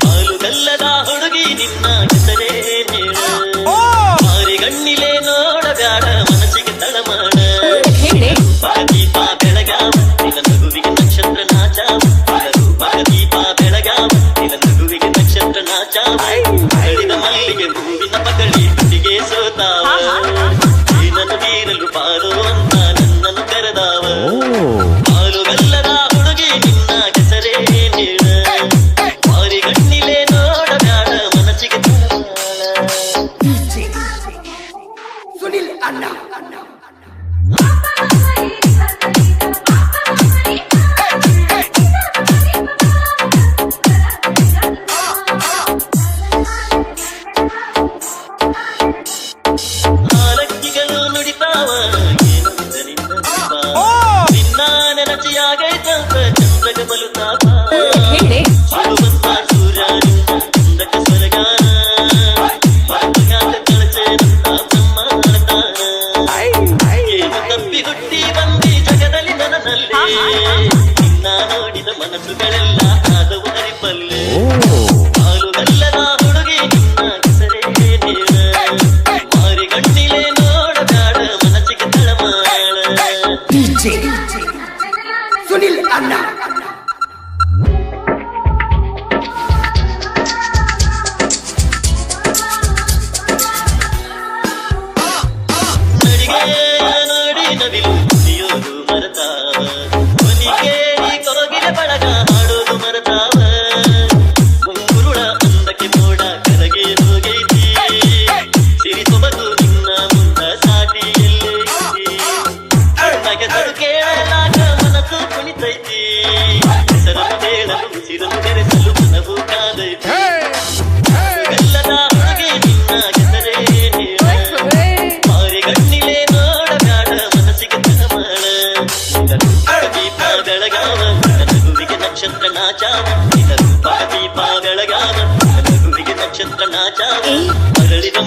ಹಾಲುಗಲ್ಲದ ಹುಡುಗಿ ನಿನ್ನ ಹೆಸರೇ ಹೇಳ ಮಾರಿಗಣ್ಣಿಲೆ ನೋಡಗಾಡ ಮನಸ್ಸಿಗೆ ತಳಮಾಡ ದೀಪ ಬೆಳಗಾವ ನಿಲ ನಗುವಿಗೆ ನಕ್ಷತ್ರ ನಾಚಾವ ದೀಪ ಬೆಳಗಾವ ನಿಲ ನಗುವಿಗೆ ನಕ್ಷತ್ರ ನಾಚಾವ ಹರಿದ ಮಲ್ಲಿಗೆ ಹೂವಿನ ಪಗಳಿ ತುಟಿಗೆ ಸೋತಾವ ನೀನನ್ನು ಬೀರಲು ಬಾರೋ ಅಂತ ನನ್ನನ್ನು ಕರೆದಾವ ಹಾಲುಗಲ್ಲದ ಹುಡುಗಿ ನಿನ್ನ ಹೆಸರೇ ಹೇಳ ಮಾರಿಗಣ್ಣಿಲೆ ನೋಡಬ್ಯಾಡ ಮನಸ್ಸಿಗೆ ತಳಮಾಡ ಸುನಿಲ್ ಅಣ್ಣ ಹಾಲಕ್ಕಿಗಳು ನುಡಿತಾವ ಏನು ನಿನ್ನ ನಿನ್ನ ನೆನಚಿಯಾಗೈತಂತ ಚಂದ್ರಗ ಬಲುತಾಪ ಬರುವಂತ ಸೂರ್ಯ ನಿನ್ನ ಚಂದಕ ಸ್ವರಗಾನ ಮರಗಾಲ ಕಳಚೇನಂತ ಬ್ರಹ್ಮ ಮಾಡ್ತಾನ ಏನು ತಪ್ಪಿ ಹುಟ್ಟಿ ಬಂದಿ ಜಗದಲ್ಲಿ ನನ್ನಲ್ಲಿ ನಿನ್ನ ನೋಡಿದ ಮನಸ್ಸುಗಳೆಲ್ಲ ಆದವು ಹರಿಪಲ್ಲೆ ಹಾಲುಗಲ್ಲದ ಹುಡುಗಿ ನಿನ್ನ ಹೆಸರೇ ಹೇಳ ಮಾರಿಗಣ್ಣಿಲೆ ನೋಡಬೇಡ ಮನಸ್ಸಿಗೆ ತಳಮಾಡ ಸುನಿಲ್ ಅಣ್ಣ ನಡಿಗೆ ನೋಡಿ ನವಿಲು ಕುದಿಯೋದು ಮರತಾವ ಕೊನಿಗೇರಿ ಕೋಗಿಲೆ ಬಳಗ ಹಾಡೋದು ಮರತಾವ ಮುಂಗುರುಳ ಅಂದಕ್ಕೆ ಮೋಡ ಕರಗೆ ಹೋಗೈತಿ ಸಿರಿ ಸೊಬಗು ನಿನ್ನ ಮುಂದ ಸಾಟಿ ಎಲ್ಲೈತಿ ಅಣ್ಣಗೆ ತಡು ಕೇಳಲಾಗ ಮನಸ್ಸು ಕುಣಿತೈತಿ ಹೆಸರನ್ನು ಹೇಳಲು ಉಸಿರನ್ನು ಬೆರೆಸಲು ಮನವು ಕಾದೈತಿ ಎಲ್ಲದ ಹುಡುಗಿ ನಿನ್ನ ಹೆಸರೇ ಹೇಳ ಮಾರಿಗಣ್ಣಿಲೆ ನೋಡಬ್ಯಾಡ ಮನಸ್ಸಿಗೆ ತಳಮಾಡ ದೀಪ ಬೆಳಗಾವ ನಗುವಿಗೆ ನಕ್ಷತ್ರ ನಾಚಾವ ದೀಪ ಬೆಳಗಾವ ನಗುವಿಗೆ ನಕ್ಷತ್ರ ನಾಚಾವ ಮರಳಿದ